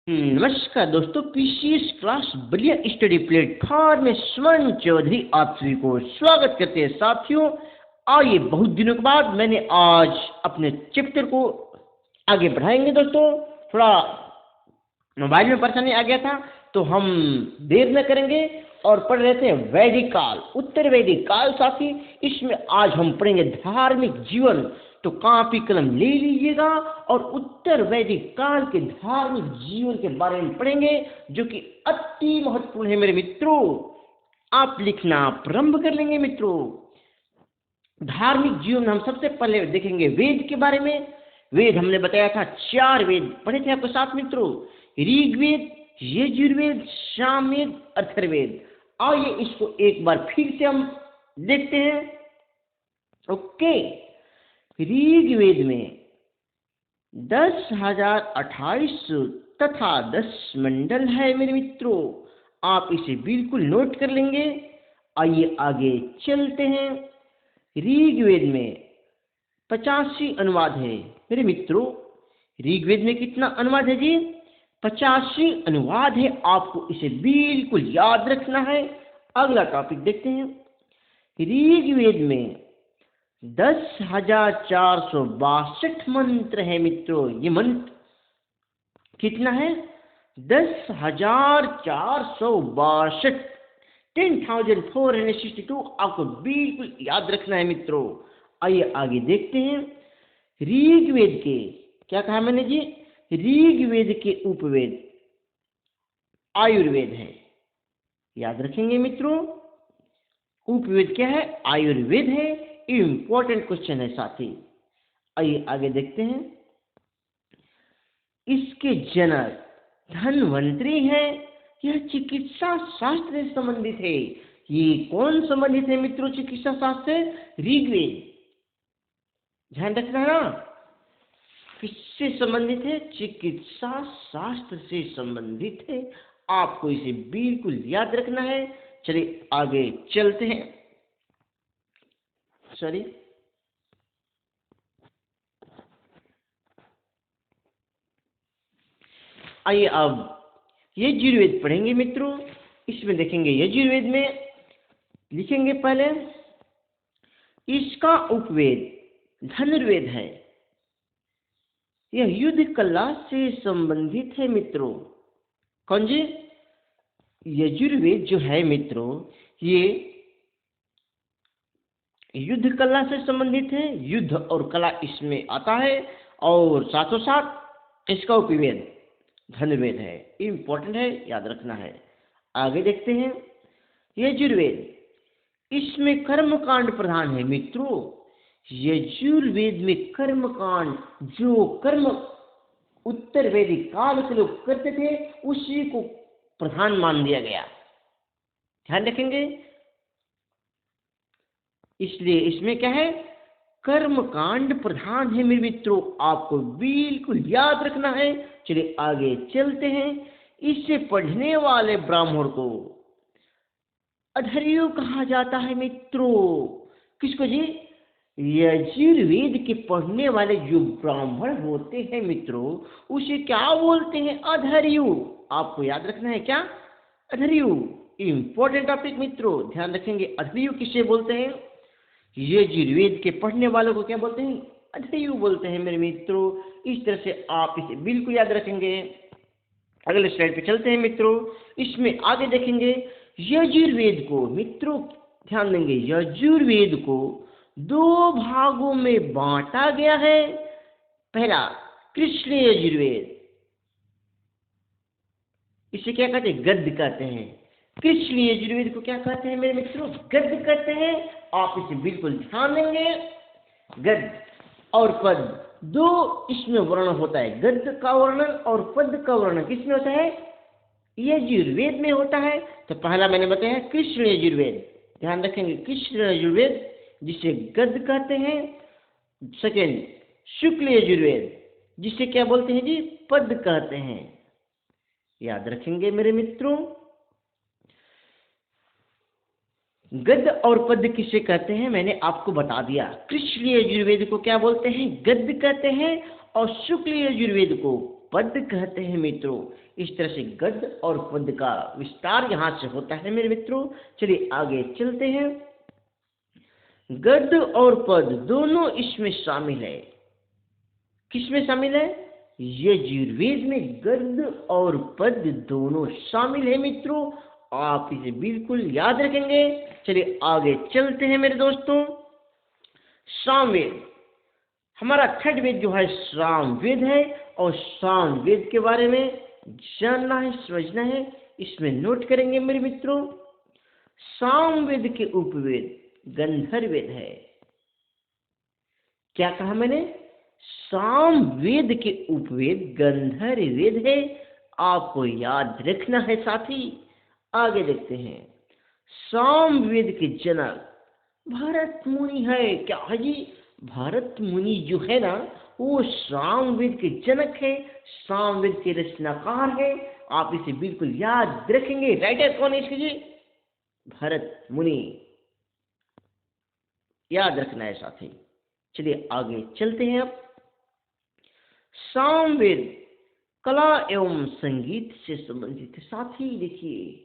नमस्कार दोस्तों, PCS class बढ़िया स्टडी प्लेटफॉर्म में सुमन चौधरी आप सभी को स्वागत करते हैं। साथियों, आइए बहुत दिनों के बाद मैंने आज अपने चैप्टर को आगे बढ़ाएंगे। दोस्तों, थोड़ा मोबाइल में परेशानी आ गया था तो हम देर न करेंगे और पढ़ रहे थे वैदिक काल, उत्तर वैदिक काल। साथी, इसमें आज हम पढ़ेंगे धार्मिक जीवन। तो कॉपी कलम ले लीजिएगा और उत्तर वैदिक काल के धार्मिक जीवन के बारे में पढ़ेंगे, जो कि अति महत्वपूर्ण है मेरे मित्रों। आप लिखना प्रारंभ कर लेंगे मित्रों। धार्मिक जीवन में हम सबसे पहले देखेंगे वेद के बारे में। वेद हमने बताया था 4 वेद पढ़े थे आपके साथ मित्रों, ऋग्वेद, यजुर्वेद, सामवेद, अथर्ववेद। आइए इसको एक बार फिर से हम देखते हैं। ओके, ऋग्वेद में 10,2800 तथा 10 मंडल है मेरे मित्रों। आप इसे बिल्कुल नोट कर लेंगे। आइए आगे चलते हैं। ऋग्वेद में 85 अनुवाद है मेरे मित्रों। ऋग्वेद में कितना अनुवाद है जी? 85 अनुवाद है। आपको इसे बिल्कुल याद रखना है। अगला टॉपिक देखते हैं। ऋग्वेद में 10,462 मंत्र है मित्रों। ये मंत्र कितना है? 10,462, 10,462। आपको बिल्कुल याद रखना है मित्रों। आइए आगे देखते हैं। ऋग्वेद के क्या कहा मैंने जी? ऋग्वेद के उपवेद आयुर्वेद है। याद रखेंगे मित्रों, उपवेद क्या है? आयुर्वेद है। इंपॉर्टेंट क्वेश्चन है साथी। आइए आगे देखते हैं। इसके जनक धन्वंतरी है। यह चिकित्सा शास्त्र से संबंधित है। ये कौन संबंधित है मित्रों चिकित्सा शास्त्र से? ऋग्वेद। ध्यान रखना है ना, किससे संबंधित है? चिकित्सा शास्त्र से संबंधित है। आपको इसे बिल्कुल याद रखना है। चलिए आगे चलते हैं। आइए अब यजुर्वेद पढ़ेंगे मित्रों। इसमें देखेंगे यजुर्वेद में लिखेंगे पहले, इसका उपवेद धनुर्वेद है। यह युद्ध कला से संबंधित है मित्रों। कौन जी? यजुर्वेद जो है मित्रों, ये युद्ध कला से संबंधित है। युद्ध और कला इसमें आता है और साथों साथ इसका उपवेद धनुर्वेद है। इंपॉर्टेंट है, याद रखना है। आगे देखते हैं। यजुर्वेद, इसमें कर्मकांड प्रधान है मित्रों। यजुर्वेद में कर्मकांड, जो कर्म उत्तर वैदिक काल के लोग करते थे, उसी को प्रधान मान दिया गया। ध्यान रखेंगे। इसलिए इसमें क्या है? कर्मकांड प्रधान है मेरे मित्रों। आपको बिल्कुल याद रखना है। चलिए आगे चलते हैं। इसे पढ़ने वाले ब्राह्मण को अधर्यु कहा जाता है मित्रों। किसको जी? यजुर्वेद के पढ़ने वाले जो ब्राह्मण होते हैं मित्रों, उसे क्या बोलते हैं? अधर्यु। आपको याद रखना है क्या? अधर्यु। इंपॉर्टेंट टॉपिक मित्रों, ध्यान रखेंगे। अधर्यु किसे बोलते हैं? यजुर्वेद के पढ़ने वालों को क्या बोलते हैं? अधर्यु बोलते हैं मेरे मित्रों। इस तरह से आप इसे बिल्कुल याद रखेंगे। अगले स्लाइड पे चलते हैं मित्रों। इसमें आगे देखेंगे यजुर्वेद को मित्रों, ध्यान देंगे। यजुर्वेद को 2 भागों में बांटा गया है। पहला कृष्ण यजुर्वेद, इसे क्या कहते हैं? गद्य कहते हैं। कृष्ण यजुर्वेद को क्या कहते हैं मेरे मित्रों? गद्य कहते हैं। आप इसे बिल्कुल ध्यान देंगे। गद्य और पद, 2 इसमें वर्णन होता है। गद्य का वर्णन और पद का वर्णन किसमें होता है? यजुर्वेद में होता है। तो पहला मैंने बताया कृष्ण यजुर्वेद। ध्यान रखेंगे, कृष्ण यजुर्वेद जिसे गद्य कहते हैं। सेकेंड शुक्ल यजुर्वेद, जिसे क्या बोलते हैं जी? पद कहते हैं। याद रखेंगे मेरे मित्रों। गद्य और पद किसे कहते हैं मैंने आपको बता दिया। कृष्ण यजुर्वेद को क्या बोलते हैं? गद्य कहते हैं। और शुक्ल यजुर्वेद को पद कहते हैं मित्रों। इस तरह से गद्य और पद का विस्तार यहाँ से होता है मेरे मित्रों। चलिए आगे चलते हैं। गद्य और पद दोनों इसमें शामिल है। किसमें शामिल है? यजुर्वेद में गद्य और पद दोनों शामिल है मित्रों। आप इसे बिल्कुल याद रखेंगे। चलिए आगे चलते हैं मेरे दोस्तों। सामवेद, हमारा थर्ड वेद जो है सामवेद है, और सामवेद के बारे में जानना है, समझना है, इसमें नोट करेंगे मेरे मित्रों। सामवेद के उपवेद गंधर्ववेद है। क्या कहा मैंने? सामवेद के उपवेद गंधर्ववेद है। आपको याद रखना है साथी। आगे देखते हैं। सामवेद के जनक भरत मुनि है। क्या है जी? भरत मुनि जो है ना, वो सामवेद के जनक है, सामवेद के रचनाकार है। आप इसे बिल्कुल याद रखेंगे। राइटर कौन है इसके जी? भरत मुनि। याद रखना है साथी। चलिए आगे चलते हैं। अब सामवेद कला एवं संगीत से संबंधित है साथी। देखिए,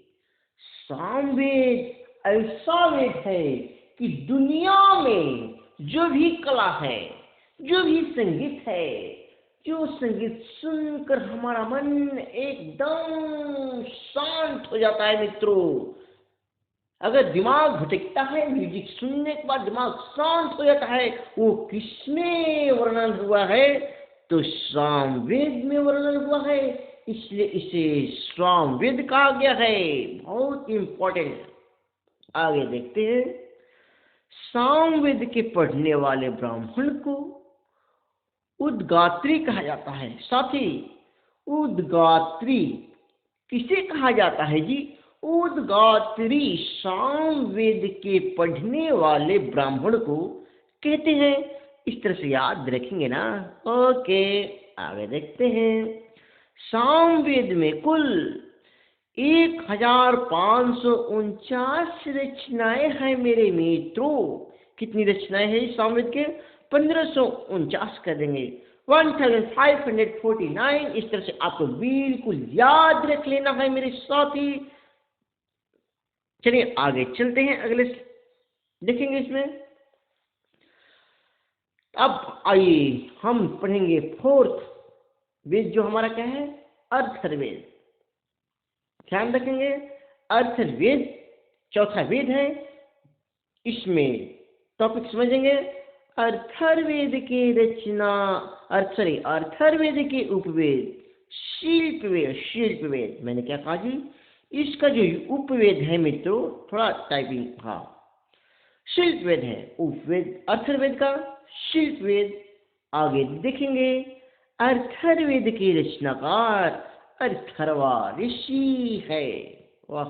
सामवेद ऐसा वेद है कि दुनिया में जो भी कला है, जो भी संगीत है, जो संगीत सुनकर हमारा मन एकदम शांत हो जाता है मित्रों। अगर दिमाग भटकता है, म्यूजिक सुनने के बाद दिमाग शांत हो जाता है, वो किसमें वर्णन हुआ है? तो सामवेद में वर्णन हुआ है। इसलिए इसे सामवेद कहा गया है। बहुत इंपॉर्टेंट। आगे देखते हैं। सामवेद के पढ़ने वाले ब्राह्मण को उद्गात्री कहा जाता है साथी। उद्गात्री किसे कहा जाता है जी? उद्गात्री सामवेद के पढ़ने वाले ब्राह्मण को कहते हैं। इस तरह से याद रखेंगे ना। ओके, आगे देखते हैं। सामवेद में कुल 1549 रचनाएं हैं मेरे मित्रों। कितनी रचनाएं हैं सामवेद के? 1549 कर देंगे। 1549। इस तरह से आपको बिल्कुल याद रख लेना है मेरे साथी। चलिए आगे चलते हैं। अगले देखेंगे इसमें। अब आइए हम पढ़ेंगे फोर्थ वेद, जो हमारा क्या है? अथर्ववेद। ध्यान रखेंगे, अथर्ववेद चौथा वेद है। इसमें टॉपिक समझेंगे। अथर्ववेद के रचना अथर्ववेद के उपवेद शिल्पवेद। शिल्पवेद मैंने क्या कहा जी? इसका जो उपवेद है मित्रों, थोड़ा टाइपिंग, हाँ, शिल्पवेद है उपवेद अथर्ववेद का। शिल्पवेद आगे देखेंगे। अथर्ववेद के रचनाकार अथर्वा ऋषि है। वाह,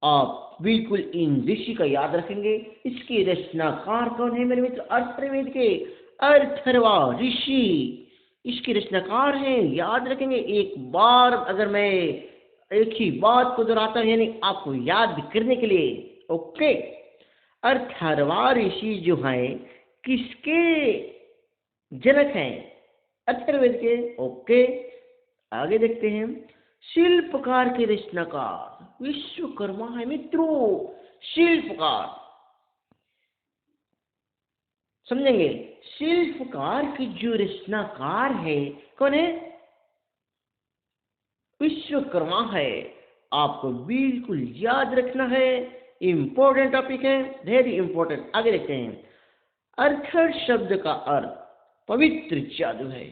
आप बिल्कुल इन ऋषि का याद रखेंगे। इसके रचनाकार कौन है मेरे मित्र? अथर्ववेद के अथर्वा ऋषि इसके रचनाकार हैं। याद रखेंगे। एक बार अगर मैं एक ही बात को दोहराता हूं, यानी आपको याद करने के लिए। ओके, अथर्वा ऋषि जो हैं किसके जनक हैं? अथर्ववेद के। ओके, आगे देखते हैं। शिल्पकार के रचनाकार विश्वकर्मा है मित्रों। शिल्पकार समझेंगे। शिल्पकार के जो रचनाकार है कौन है? विश्वकर्मा है। आपको बिल्कुल याद रखना है। इंपॉर्टेंट टॉपिक है, वेरी इंपॉर्टेंट। आगे देखते हैं। अर्थर शब्द का अर्थ पवित्र जादू है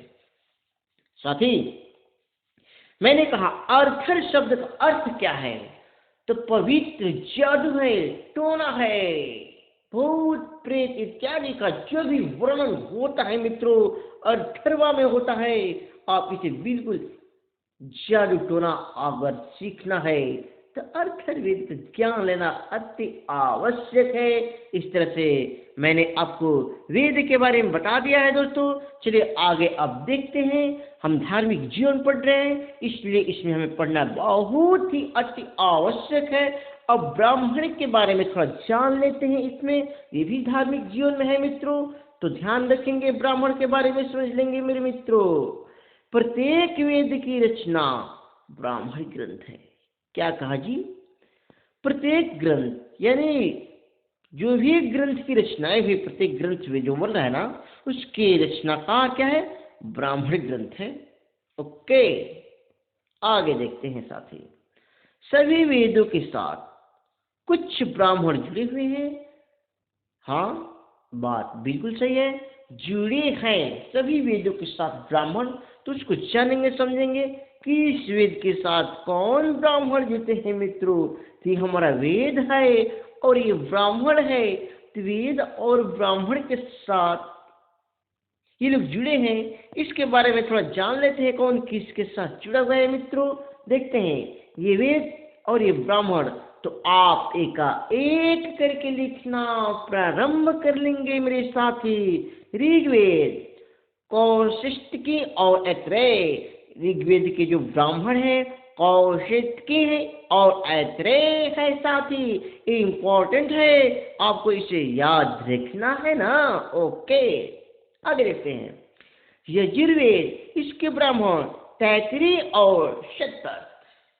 साथी। मैंने कहा अर्थर शब्द का अर्थ क्या है? तो पवित्र जादू है, टोना है, भूत प्रेत इत्यादि का जो भी वर्णन होता है मित्रों, अर्थर्वा में होता है। आप इसे बिल्कुल जादू टोना अगर सीखना है तो अथर्ववेद ज्ञान लेना अति आवश्यक है। इस तरह से मैंने आपको वेद के बारे में बता दिया है दोस्तों। चलिए आगे अब देखते हैं। हम धार्मिक जीवन पढ़ रहे हैं, इसलिए इसमें हमें पढ़ना बहुत ही अति आवश्यक है। अब ब्राह्मण के बारे में थोड़ा जान लेते हैं। इसमें ये भी धार्मिक जीवन में है मित्रों, तो ध्यान रखेंगे। ब्राह्मण के बारे में समझ लेंगे मेरे मित्रों। प्रत्येक वेद की रचना ब्राह्मण ग्रंथ है। क्या कहा जी? प्रत्येक ग्रंथ यानी जो भी ग्रंथ की रचनाएं हुई, प्रत्येक ग्रंथ में जो बन रहा है ना, उसके रचनाकार क्या है? ब्राह्मण ग्रंथ है। ओके, आगे देखते हैं साथी। सभी वेदों के साथ कुछ ब्राह्मण जुड़े हुए हैं। हाँ, बात बिल्कुल सही है, जुड़े हैं सभी वेदों के साथ ब्राह्मण। तो उसको जानेंगे, समझेंगे कि इस वेद के साथ कौन ब्राह्मण जुड़ते हैं मित्रों। तो ये हमारा वेद है और ये ब्राह्मण है। तो वेद और ब्राह्मण के साथ ये लोग जुड़े हैं, इसके बारे में थोड़ा जान लेते हैं कौन किसके साथ जुड़ा हुआ है मित्रों। देखते हैं ये वेद और ये ब्राह्मण। तो आप एक करके लिखना प्रारंभ कर लेंगे मेरे साथी। ऋग्वेद, कौशिष्टकी और ऐत्रेय। ऋग्वेद के जो ब्राह्मण है कौशिष्टकी है और ऐत्रेय है साथी। ये इंपॉर्टेंट है, आपको इसे याद रखना है ना। ओके, आगे देखते हैं। यजुर्वेद, इसके ब्राह्मण तैतरी और शतर।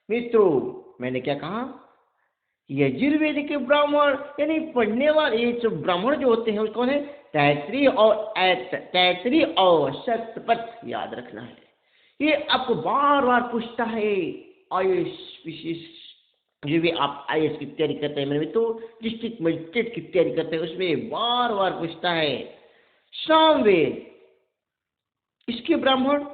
मित्रों, मैंने क्या कहा? यजुर्वेद के ब्राह्मण यानी पढ़ने वाले ये जो ब्राह्मण जो होते हैं वो कौन है? तैतरी और शतपथ। याद रखना है, ये आपको बार बार पूछता है। आईएएस विशेष जो भी आप आईएएस की तैयारी करते हैं मेरे, तो डिस्ट्रिक्ट मजिस्ट्रेट की तैयारी करते हैं, उसमें बार बार पूछता है। सामवेद, इसके ब्राह्मण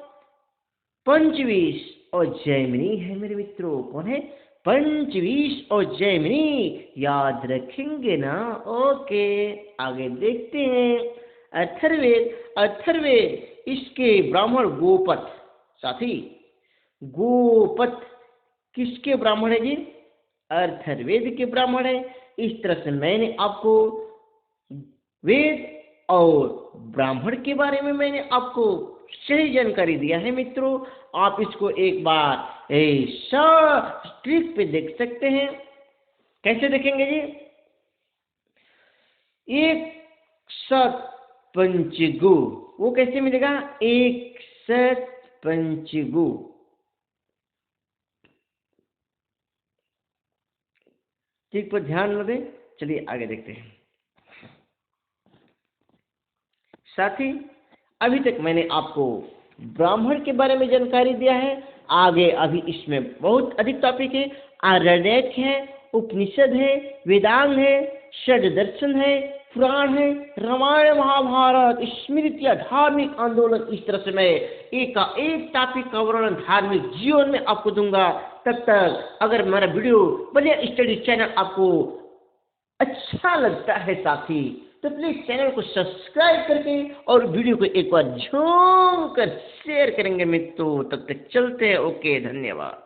पंचवीस और जैमिनी है मेरे मित्रों। कौन है? पंचवीस और जैमिनी। याद रखेंगे ना। ओके, आगे देखते हैं। अथर्ववेद, अथर्ववेद इसके ब्राह्मण गोपथ। साथी, गोपथ किसके ब्राह्मण है जी? अथर्ववेद के ब्राह्मण है। इस तरह से मैंने आपको वेद और ब्राह्मण के बारे में मैंने आपको सही जानकारी दिया है मित्रों। आप इसको एक बार ऐसा ट्रिक पे देख सकते हैं। कैसे देखेंगे जी? एक सत पंचगु, वो कैसे मिलेगा? एक सत पंचगु। ठीक पर ध्यान न दें। चलिए आगे देखते हैं साथी। अभी तक मैंने आपको ब्राह्मण के बारे में जानकारी दिया है। आगे अभी इसमें बहुत अधिक टॉपिक है। आरण्यक है, उपनिषद है, वेदांग है, षड दर्शन है, पुराण है, रामायण महाभारत, स्मृतियाँ, धार्मिक आंदोलन। इस तरह से मैं एक का एक टॉपिक का वर्णन धार्मिक जीवन में आपको दूंगा। तब तक अगर मेरा वीडियो बढ़िया स्टडी चैनल आपको अच्छा लगता है साथी, तो प्लीज चैनल को सब्सक्राइब करके और वीडियो को एक बार झूम कर शेयर करेंगे मित्रों। तब तक चलते हैं। ओके, धन्यवाद।